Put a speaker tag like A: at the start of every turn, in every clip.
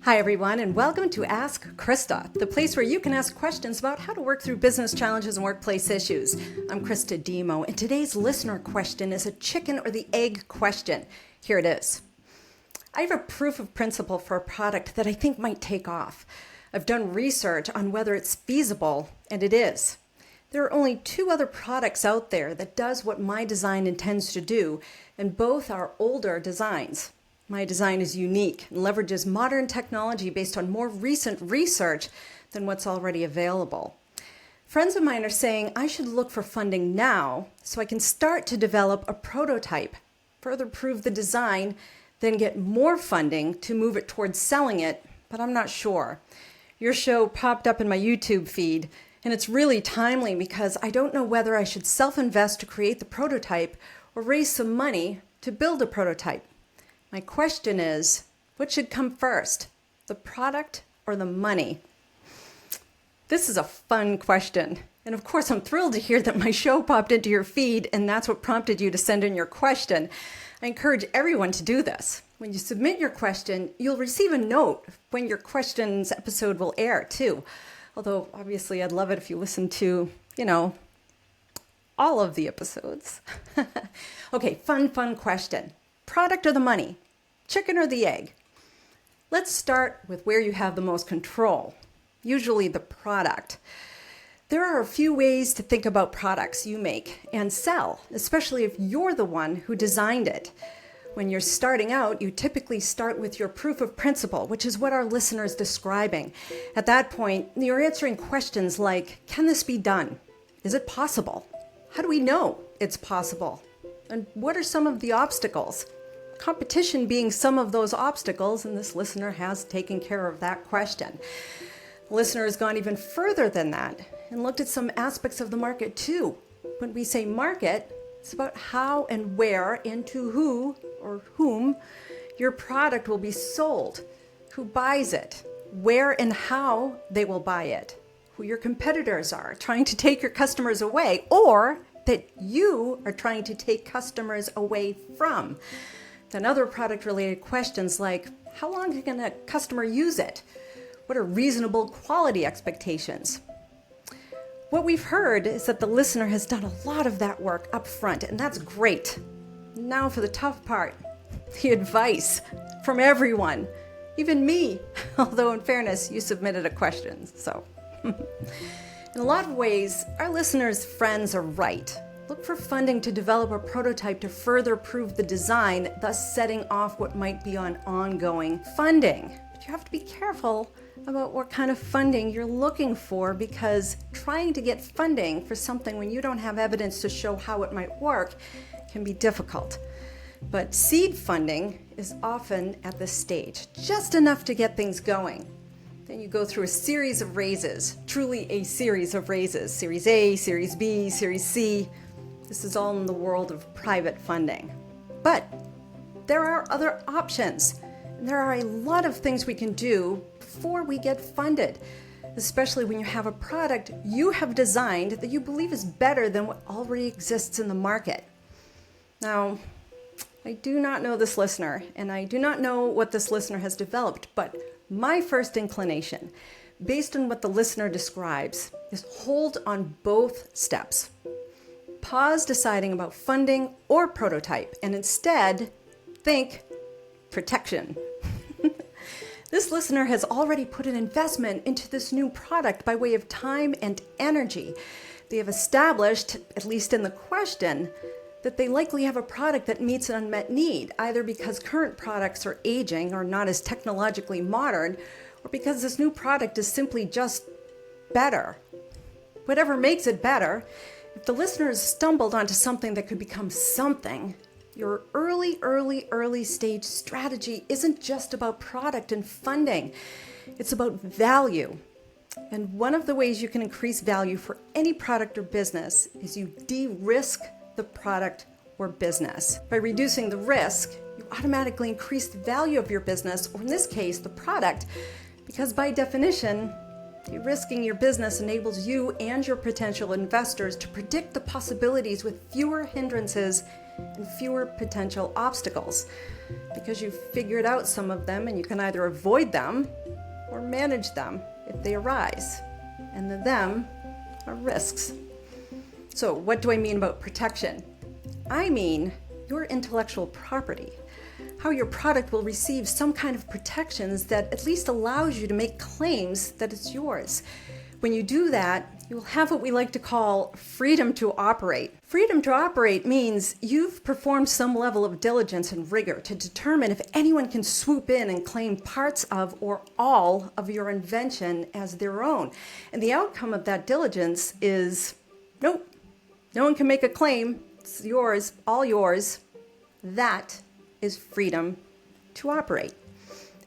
A: Hi everyone, and welcome to Ask Christa, the place where you can ask questions about how to work through business challenges and workplace issues. I'm Christa Dhimo, and today's listener question is a chicken or the egg question. Here it is. I have a proof of principle for a product that I think might take off. I've done research on whether it's feasible, and it is. There are only two other products out there that does what my design intends to do, and both are older designs. My design is unique and leverages modern technology based on more recent research than what's already available. Friends of mine are saying I should look for funding now so I can start to develop a prototype, further prove the design, then get more funding to move it towards selling it, but I'm not sure. Your show popped up in my YouTube feed, and it's really timely because I don't know whether I should self-invest to create the prototype or raise some money to build a prototype. My question is, what should come first, the product or the money? This is a fun question. And of course, I'm thrilled to hear that my show popped into your feed and that's what prompted you to send in your question. I encourage everyone to do this. When you submit your question, you'll receive a note when your questions episode will air too. Although obviously I'd love it if you listen to, all of the episodes. Okay, fun question. Product or the money? Chicken or the egg? Let's start with where you have the most control, usually the product. There are a few ways to think about products you make and sell, especially if you're the one who designed it. When you're starting out, you typically start with your proof of principle, which is what our listener is describing. At that point, you're answering questions like, can this be done? Is it possible? How do we know it's possible? And what are some of the obstacles? Competition being some of those obstacles, and this listener has taken care of that question. The listener has gone even further than that and looked at some aspects of the market too. When we say market, it's about how and where and to who or whom your product will be sold, who buys it, where and how they will buy it, who your competitors are trying to take your customers away, or that you are trying to take customers away from. Then other product-related questions like, how long can a customer use it? What are reasonable quality expectations? What we've heard is that the listener has done a lot of that work up front, and that's great. Now for the tough part, the advice from everyone, even me, although in fairness, you submitted a question, so. In a lot of ways, our listeners' friends are right. Look for funding to develop a prototype to further prove the design, thus setting off what might be on ongoing funding. But you have to be careful about what kind of funding you're looking for, because trying to get funding for something when you don't have evidence to show how it might work can be difficult. But seed funding is often at this stage, just enough to get things going. Then you go through a series of raises, truly a series of raises, Series A, Series B, Series C. This is all in the world of private funding. But there are other options. And there are a lot of things we can do before we get funded, especially when you have a product you have designed that you believe is better than what already exists in the market. Now, I do not know this listener, and I do not know what this listener has developed, but my first inclination, based on what the listener describes, is hold on both steps. Pause deciding about funding or prototype, and instead think protection. This listener has already put an investment into this new product by way of time and energy. They have established, at least in the question, that they likely have a product that meets an unmet need, either because current products are aging or not as technologically modern, or because this new product is simply just better. Whatever makes it better, if the listener has stumbled onto something that could become something, your early stage strategy isn't just about product and funding. It's about value. And one of the ways you can increase value for any product or business is you de-risk the product or business. By reducing the risk, you automatically increase the value of your business, or in this case, the product, because by definition, de-risking your business enables you and your potential investors to predict the possibilities with fewer hindrances and fewer potential obstacles. because you've figured out some of them and you can either avoid them or manage them if they arise. And the them are risks. So what do I mean about protection? I mean your intellectual property, how your product will receive some kind of protections that at least allows you to make claims that it's yours. When you do that, you will have what we like to call freedom to operate. Freedom to operate means you've performed some level of diligence and rigor to determine if anyone can swoop in and claim parts of or all of your invention as their own. And the outcome of that diligence is, nope, no one can make a claim. It's yours, all yours. That is freedom to operate.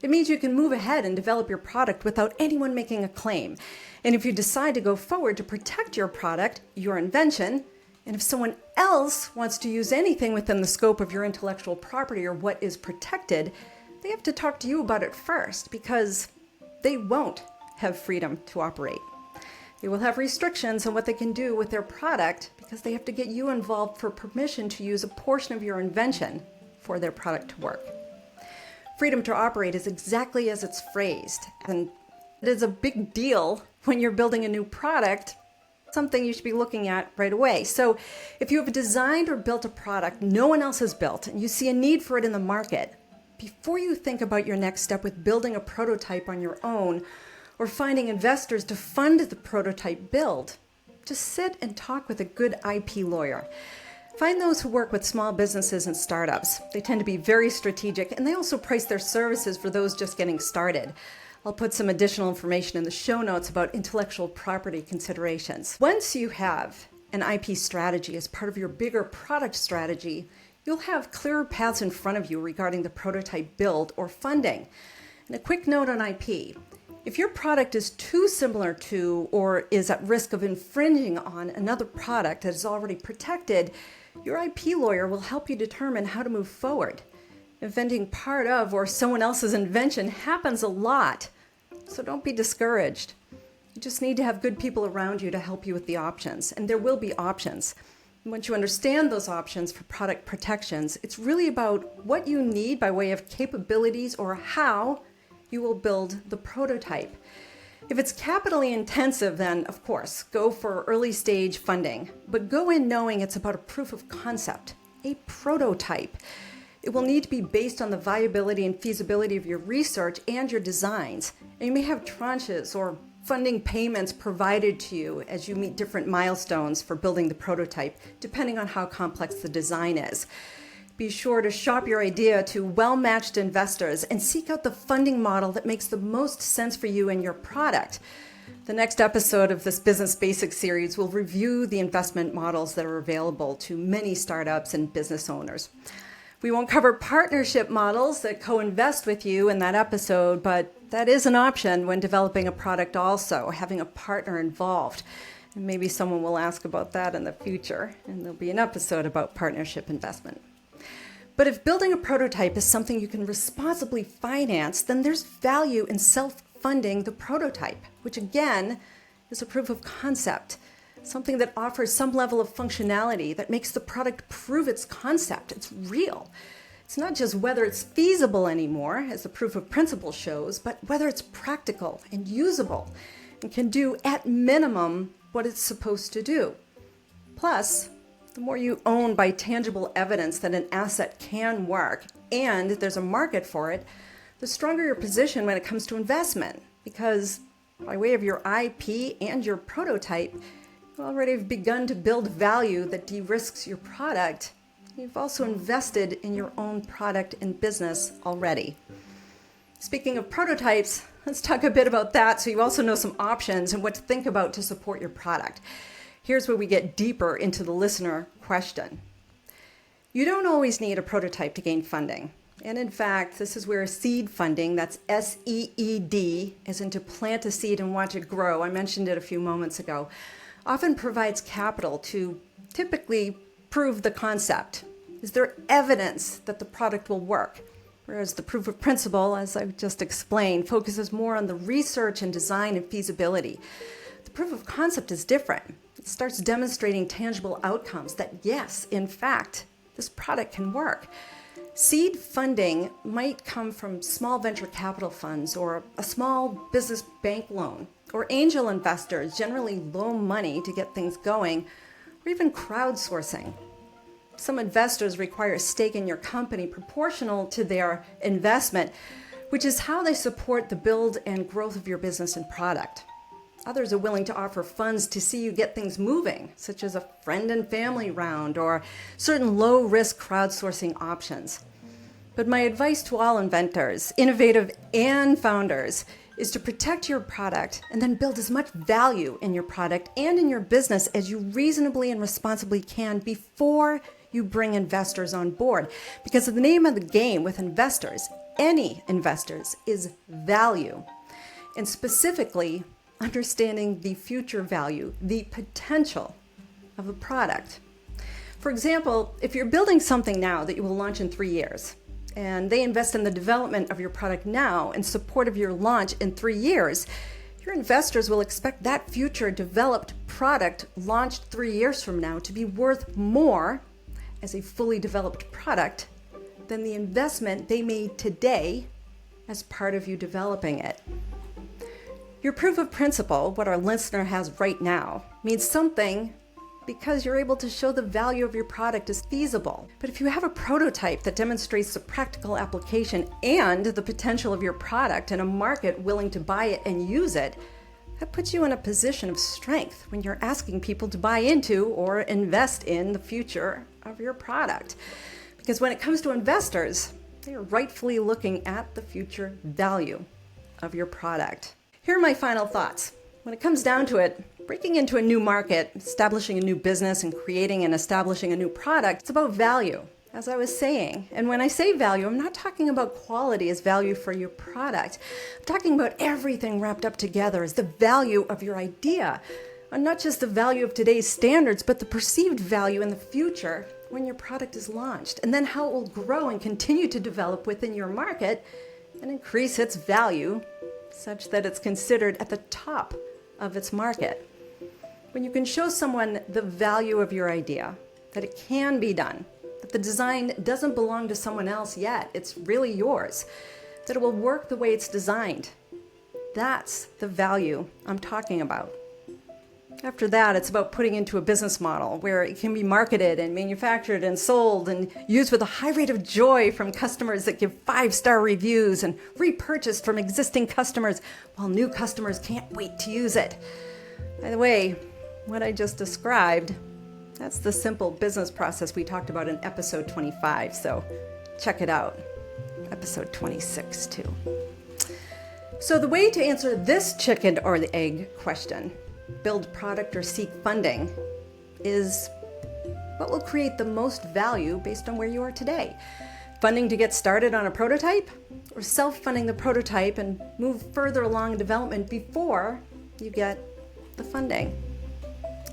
A: It means you can move ahead and develop your product without anyone making a claim. And if you decide to go forward to protect your product, your invention, and if someone else wants to use anything within the scope of your intellectual property or what is protected, they have to talk to you about it first because they won't have freedom to operate. They will have restrictions on what they can do with their product because they have to get you involved for permission to use a portion of your invention for their product to work. Freedom to operate is exactly as it's phrased, and it is a big deal when you're building a new product, something you should be looking at right away. So if you have designed or built a product no one else has built and you see a need for it in the market, before you think about your next step with building a prototype on your own or finding investors to fund the prototype build, just sit and talk with a good IP lawyer. Find those who work with small businesses and startups. They tend to be very strategic, and they also price their services for those just getting started. I'll put some additional information in the show notes about intellectual property considerations. Once you have an IP strategy as part of your bigger product strategy, you'll have clearer paths in front of you regarding the prototype build or funding. And a quick note on IP. If your product is too similar to or is at risk of infringing on another product that is already protected, your IP lawyer will help you determine how to move forward. Inventing part of or someone else's invention happens a lot, so don't be discouraged. You just need to have good people around you to help you with the options, and there will be options. And once you understand those options for product protections, it's really about what you need by way of capabilities or how you will build the prototype. If it's capitally intensive, then of course, go for early stage funding, but go in knowing it's about a proof of concept, a prototype. It will need to be based on the viability and feasibility of your research and your designs. And you may have tranches or funding payments provided to you as you meet different milestones for building the prototype, depending on how complex the design is. Be sure to shop your idea to well-matched investors and seek out the funding model that makes the most sense for you and your product. The next episode of this Business Basics series will review the investment models that are available to many startups and business owners. We won't cover partnership models that co-invest with you in that episode, but that is an option when developing a product also, having a partner involved. And maybe someone will ask about that in the future, and there'll be an episode about partnership investment. But if building a prototype is something you can responsibly finance, then there's value in self-funding the prototype, which again is a proof of concept, something that offers some level of functionality that makes the product prove its concept. It's real. It's not just whether it's feasible anymore, as the proof of principle shows, but whether it's practical and usable and can do at minimum what it's supposed to do. Plus, the more you own by tangible evidence that an asset can work and there's a market for it, the stronger your position when it comes to investment. Because by way of your IP and your prototype, you already have begun to build value that de-risks your product. You've also invested in your own product and business already. Speaking of prototypes, let's talk a bit about that so you also know some options and what to think about to support your product. Here's where we get deeper into the listener question. You don't always need a prototype to gain funding. And in fact, this is where seed funding, that's SEED, as in to plant a seed and watch it grow, I mentioned it a few moments ago, often provides capital to typically prove the concept. Is there evidence that the product will work? Whereas the proof of principle, as I've just explained, focuses more on the research and design and feasibility. The proof of concept is different. It starts demonstrating tangible outcomes that, yes, in fact, this product can work. Seed funding might come from small venture capital funds or a small business bank loan, or angel investors generally loan money to get things going, or even crowdsourcing. Some investors require a stake in your company proportional to their investment, which is how they support the build and growth of your business and product. Others are willing to offer funds to see you get things moving, such as a friend and family round or certain low-risk crowdsourcing options. But my advice to all inventors, innovative and founders, is to protect your product and then build as much value in your product and in your business as you reasonably and responsibly can before you bring investors on board. Because the name of the game with investors, any investors, is value. And specifically, understanding the future value, the potential of a product. For example, if you're building something now that you will launch in 3 years, and they invest in the development of your product now in support of your launch in 3 years, your investors will expect that future developed product launched 3 years from now to be worth more as a fully developed product than the investment they made today as part of you developing it. Your proof of principle, what our listener has right now, means something because you're able to show the value of your product is feasible. But if you have a prototype that demonstrates the practical application and the potential of your product and a market willing to buy it and use it, that puts you in a position of strength when you're asking people to buy into or invest in the future of your product. Because when it comes to investors, they are rightfully looking at the future value of your product. Here are my final thoughts. When it comes down to it, breaking into a new market, establishing a new business, and creating and establishing a new product, it's about value, as I was saying. And when I say value, I'm not talking about quality as value for your product. I'm talking about everything wrapped up together as the value of your idea. And not just the value of today's standards, but the perceived value in the future when your product is launched. And then how it will grow and continue to develop within your market and increase its value such that it's considered at the top of its market. When you can show someone the value of your idea, that it can be done, that the design doesn't belong to someone else yet, it's really yours, that it will work the way it's designed, that's the value I'm talking about. After that, it's about putting into a business model where it can be marketed and manufactured and sold and used with a high rate of joy from customers that give 5-star reviews and repurchased from existing customers while new customers can't wait to use it. By the way, what I just described, that's the simple business process we talked about in episode 25, so check it out. Episode 26 too. So the way to answer this chicken or the egg question, build product or seek funding, is what will create the most value based on where you are today. Funding to get started on a prototype, or self-funding the prototype and move further along in development before you get the funding,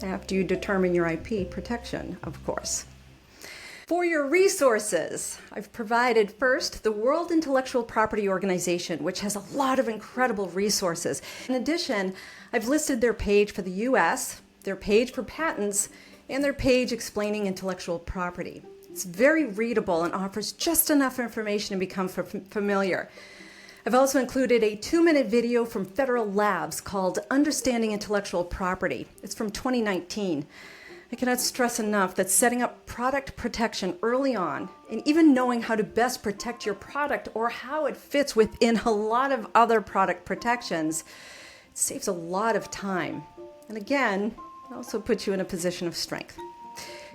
A: after you determine your IP protection, of course. For your resources, I've provided first the World Intellectual Property Organization, which has a lot of incredible resources. In addition, I've listed their page for the US, their page for patents, and their page explaining intellectual property. It's very readable and offers just enough information to become familiar. I've also included a 2-minute video from Federal Labs called Understanding Intellectual Property. It's from 2019. I cannot stress enough that setting up product protection early on and even knowing how to best protect your product or how it fits within a lot of other product protections, it saves a lot of time. And again, it also puts you in a position of strength.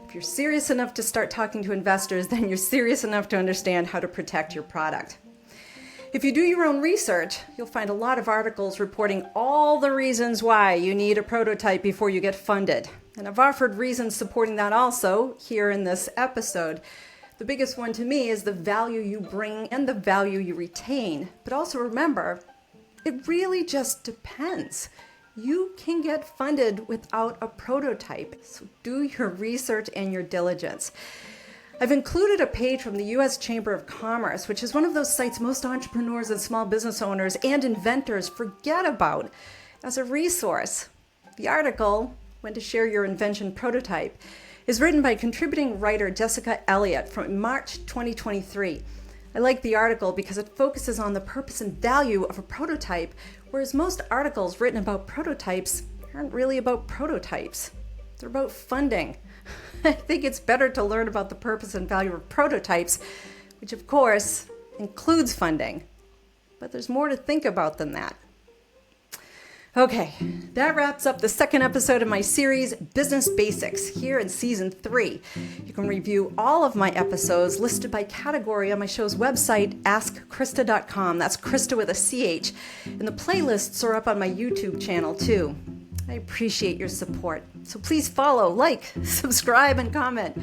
A: If you're serious enough to start talking to investors, then you're serious enough to understand how to protect your product. If you do your own research, you'll find a lot of articles reporting all the reasons why you need a prototype before you get funded. And I've offered reasons supporting that also here in this episode. The biggest one to me is the value you bring and the value you retain. But also remember, it really just depends. You can get funded without a prototype, so do your research and your diligence. I've included a page from the U.S. Chamber of Commerce, which is one of those sites most entrepreneurs and small business owners and inventors forget about, as a resource. The article, When to Share Your Invention Prototype, is written by contributing writer Jessica Elliott from March 2023. I like the article because it focuses on the purpose and value of a prototype, whereas most articles written about prototypes aren't really about prototypes. They're about funding. I think it's better to learn about the purpose and value of prototypes, which of course includes funding. But there's more to think about than that. Okay, that wraps up the second episode of my series, Business Basics, here in Season 3. You can review all of my episodes listed by category on my show's website, askchrista.com. That's Christa with a CH. And the playlists are up on my YouTube channel, too. I appreciate your support. So please follow, like, subscribe, and comment.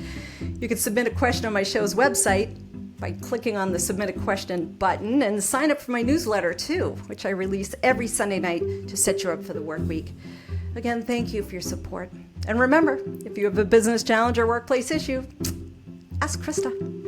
A: You can submit a question on my show's website by clicking on the Submit a Question button, and sign up for my newsletter too, which I release every Sunday night to set you up for the work week. Again, thank you for your support. And remember, if you have a business challenge or workplace issue, ask Christa.